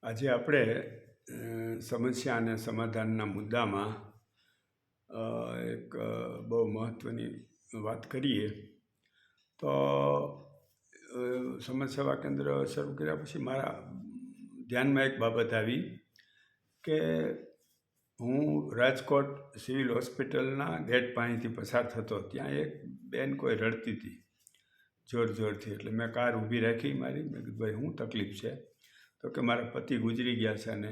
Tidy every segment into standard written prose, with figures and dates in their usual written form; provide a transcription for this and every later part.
આજે આપણે સમસ્યા અને સમાધાનના મુદ્દામાં એક બહુ મહત્ત્વની વાત કરીએ તો સમાજ સેવા કેન્દ્ર શરૂ કર્યા પછી મારા ધ્યાનમાં એક બાબત આવી કે હું રાજકોટ સિવિલ હોસ્પિટલના ગેટ પાસેથી પસાર થતો, ત્યાં એક બેન કોઈ રડતી હતી જોરથી. એટલે મેં કાર ઊભી રાખી મારી. મેં કીધું, ભાઈ શું તકલીફ છે? તો કે મારા પતિ ગુજરી ગયા છે. અને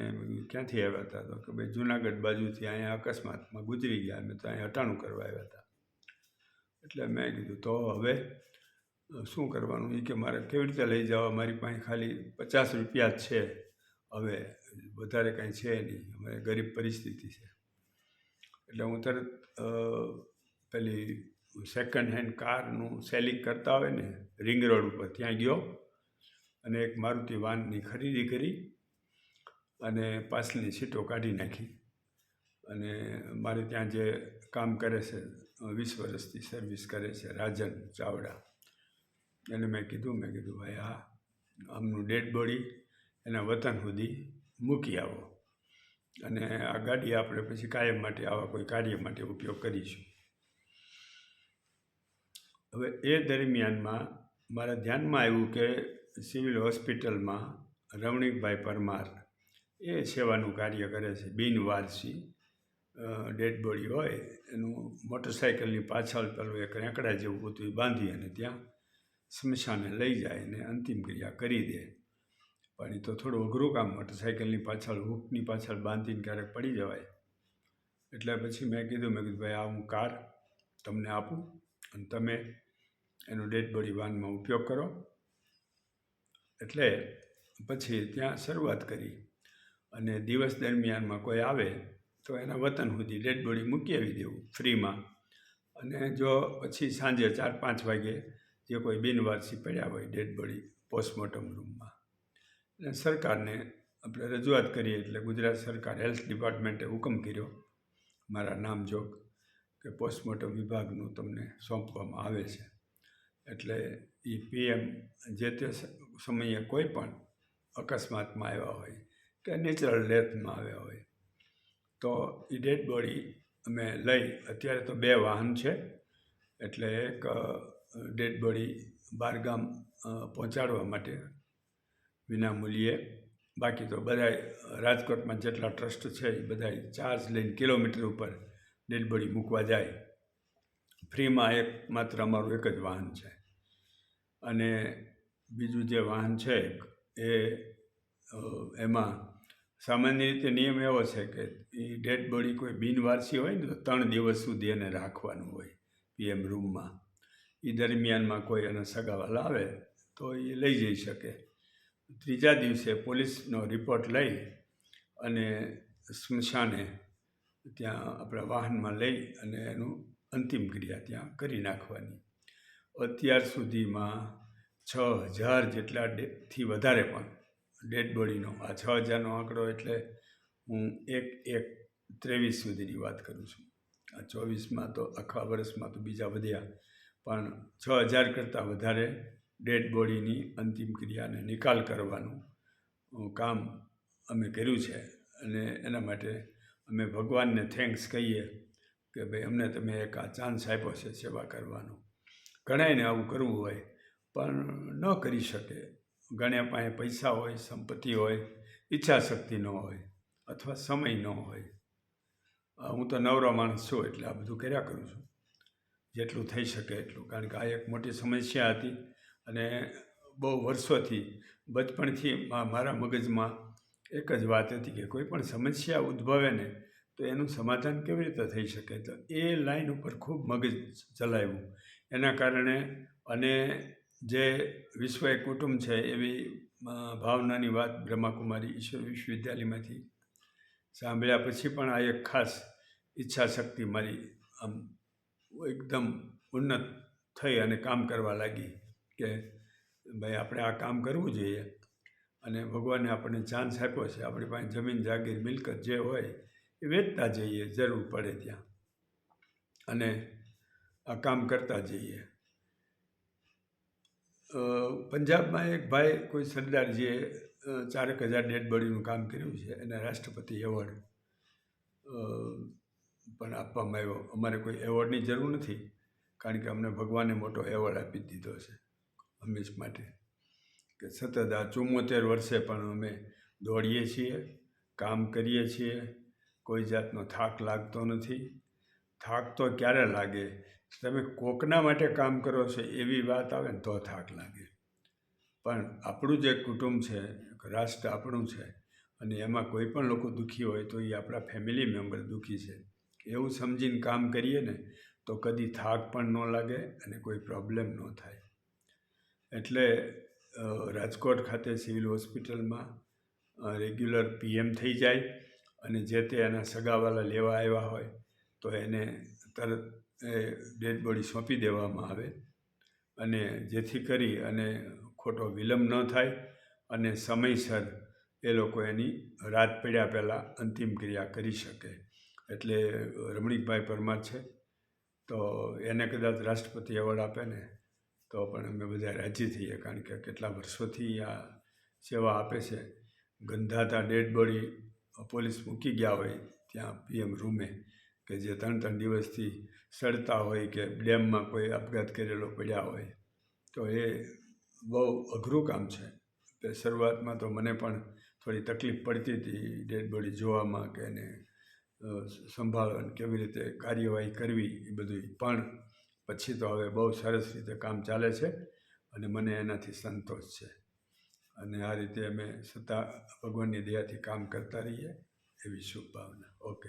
ક્યાંથી આવ્યા હતા? તો કે ભાઈ જુનાગઢ બાજુથી અહીંયા અકસ્માતમાં ગુજરી ગયા, અમે તો અહીંયા હટાણું કરવા આવ્યા હતા. એટલે મેં કીધું તો હવે શું કરવાનું? એ કે મારે કેવી રીતે લઈ જવા, મારી પાસે ખાલી 50 રૂપિયા જ છે, હવે વધારે કાંઈ છે નહીં, અમારે ગરીબ પરિસ્થિતિ છે. એટલે હું તરત પેલી સેકન્ડ હેન્ડ કારનું સેલિંગ કરતા હોય ને રિંગ રોડ ઉપર, ત્યાં ગયો અને એક મારુતિ વાનની ખરીદી કરી અને પાછળની સીટો કાઢી નાખી. અને મારે ત્યાં જે કામ કરે છે, 20 વર્ષથી સર્વિસ કરે છે, રાજન ચાવડા, એને મેં કીધું ભાઈ આમનું ડેડ બોડી એના વતન સુધી મૂકી આવો, અને આ ગાડી આપણે પછી કાયમ માટે આવા કોઈ કાર્ય માટે ઉપયોગ કરીશું. હવે એ દરમિયાનમાં મારા ધ્યાનમાં આવ્યું કે સિવિલ હોસ્પિટલમાં રમણીકભાઈ પરમાર એ સેવાનું કાર્ય કરે છે. બિનવારસી ડેડ બોડી હોય એનું મોટરસાઇકલની પાછળ પેલું એક રેંકડા જેવું હતું બાંધી અને ત્યાં સ્મશાને લઈ જાય અને અંતિમ ક્રિયા કરી દે. પણ એ તો થોડું અઘરું કામ, મોટરસાઇકલની પાછળ હૂકની પાછળ બાંધીને ક્યારેક પડી જવાય. એટલે પછી મેં કીધું ભાઈ આ હું કાર તમને આપું અને તમે એનો ડેડ બોડી વાનમાં ઉપયોગ કરો. એટલે પછી ત્યાં શરૂઆત કરી અને દિવસ દરમિયાનમાં કોઈ આવે તો એના વતન સુધી ડેડ બોડી મૂકી આવી દેવું ફ્રીમાં. અને જો પછી સાંજે 4-5 વાગે જે કોઈ બિનવારસી પડ્યા હોય ડેડ બોડી પોસ્ટમોર્ટમ રૂમમાં, અને સરકારને આપણે રજૂઆત કરીએ એટલે ગુજરાત સરકાર હેલ્થ ડિપાર્ટમેન્ટે હુકમ કર્યો મારા નામજોગ કે પોસ્ટમોર્ટમ વિભાગનું તમને સોંપવામાં આવે છે. એટલે એ PM જે તે સમયે કોઈ પણ અકસ્માતમાં આવ્યા હોય કે નેચરલ ડેથમાં આવ્યા હોય તો એ ડેડ બોડી અમે લઈ, અત્યારે તો 2 વાહન છે, એટલે એક ડેડ બોડી બહારગામ પહોંચાડવા માટે વિનામૂલ્યે, બાકી તો બધા રાજકોટમાં જેટલા ટ્રસ્ટ છે એ બધા ચાર્જ લઈને કિલોમીટર ઉપર ડેડ બોડી મૂકવા જાય. ફ્રીમાં માત્ર અમારું એક જ વાહન છે. અને બીજું જે વાહન છે એ એમાં સામાન્ય રીતે નિયમ એવો છે કે એ ડેડ બોડી કોઈ બિનવારસી હોય ને તો 3 દિવસ સુધી એને રાખવાનું હોય PM રૂમમાં. એ દરમિયાનમાં કોઈ એના સગાવાલા આવે તો એ લઈ જઈ શકે. 3જા દિવસે પોલીસનો રિપોર્ટ લઈ અને સ્મશાને ત્યાં આપણા વાહનમાં લઈ અને એનું અંતિમ ક્રિયા ત્યાં કરી નાખવાની. અત્યાર સુધીમાં 6000 જેટલાથી વધારે પણ ડેડ બોડીનો, આ 6000નો આંકડો એટલે હું 1/1/23 સુધીની વાત કરું છું. આ 24માં તો આખા વર્ષમાં તો બીજા વધ્યા, પણ 6000 કરતાં વધારે ડેડ બોડીની અંતિમ ક્રિયાને નિકાલ કરવાનું કામ અમે કર્યું છે. અને એના માટે અમે ભગવાનને થેન્ક્સ કહીએ કે ભાઈ અમને તમે એક આ ચાન્સ આપ્યો છે સેવા કરવાનો. ઘણાયને આવું કરવું હોય પણ ન કરી શકે. ઘણા પાસે પૈસા હોય, સંપત્તિ હોય, ઈચ્છાશક્તિ ન હોય અથવા સમય ન હોય. હું તો નવરો માણસ છું એટલે આ બધું કર્યા કરું છું જેટલું થઈ શકે એટલું, કારણ કે આ એક મોટી સમસ્યા હતી. અને બહુ વર્ષોથી બચપણથી મારા મગજમાં એક જ વાત હતી કે કોઈ પણ સમસ્યા ઉદ્ભવે ને તો એનું સમાધાન કેવી રીતે થઈ શકે. તો એ લાઈન ઉપર ખૂબ મગજ ચલાવ્યું. એના કારણે અને જે વિશ્વ એક કુટુંબ છે એવી ભાવનાની વાત બ્રહ્માકુમારી ઈશ્વર વિશ્વવિદ્યાલયમાંથી સાંભળ્યા પછી પણ આ એક ખાસ ઈચ્છાશક્તિ મારી આમ એકદમ ઉન્નત થઈ અને કામ કરવા લાગી કે ભાઈ આપણે આ કામ કરવું જોઈએ. અને ભગવાને આપણને ચાન્સ આપ્યો છે, આપણી પાસે જમીન જાગીર મિલકત જે હોય એ વેચતા જઈએ જરૂર પડે ત્યાં, અને આ કામ કરતા જઈએ. પંજાબમાં એક ભાઈ કોઈ સરદારજીએ 4,000 ડેડ બોડીનું કામ કર્યું છે એને રાષ્ટ્રપતિ એવોર્ડ પણ આપવામાં આવ્યો. અમારે કોઈ એવોર્ડની જરૂર નથી, કારણ કે અમને ભગવાને મોટો એવોર્ડ આપી દીધો છે હંમેશ માટે, કે સતત આ 74 વર્ષે પણ અમે દોડીએ છીએ, કામ કરીએ છીએ, કોઈ જાતનો થાક લાગતો નથી. થાક તો ક્યારે લાગે, તમે કોકના માટે કામ કરો છો એવી વાત આવે ને તો થાક લાગે. પણ આપણું જે કુટુંબ છે, રાષ્ટ્ર આપણું છે, અને એમાં કોઈ પણ લોકો દુઃખી હોય તો એ આપણા ફેમિલી મેમ્બર દુઃખી છે એવું સમજીને કામ કરીએ ને તો કદી થાક પણ ન લાગે અને કોઈ પ્રોબ્લેમ ન થાય. એટલે રાજકોટ ખાતે સિવિલ હોસ્પિટલમાં રેગ્યુલર PM થઈ જાય અને જે તે એના સગાવાલા લેવા આવ્યા હોય તો એને તરત ડેડ બોડી સોંપી દેવામાં આવે, અને જેથી કરી અને ખોટો વિલંબ ન થાય અને સમયસર એ લોકો એની રાત પડ્યા પહેલાં અંતિમ ક્રિયા કરી શકે. એટલે રમણીકભાઈ પરમાર છે તો એને કદાચ રાષ્ટ્રપતિ એવોર્ડ આપે ને તો પણ અમે બધા રાજી થઈએ, કારણ કે કેટલા વર્ષોથી આ સેવા આપે છે. ગંધાતા ડેડ બોડી પોલીસ મૂકી ગયા હોય ત્યાં PM રૂમે, કે જે 3 દિવસથી સડતા હોય કે ડેમમાં કોઈ આપઘાત કરેલો પડ્યા હોય, તો એ બહુ અઘરું કામ છે. તે શરૂઆતમાં તો મને પણ થોડી તકલીફ પડતી હતી ડેડ બોડી જોવામાં કે એને સંભાળવાની, કેવી રીતે કાર્યવાહી કરવી એ બધું, પણ પછી તો હવે બહુ સરસ રીતે કામ ચાલે છે અને મને એનાથી સંતોષ છે. અને આ રીતે અમે સત્તા ભગવાનની દયાથી કામ કરતા રહીએ એવી શુભભાવના. ઓકે.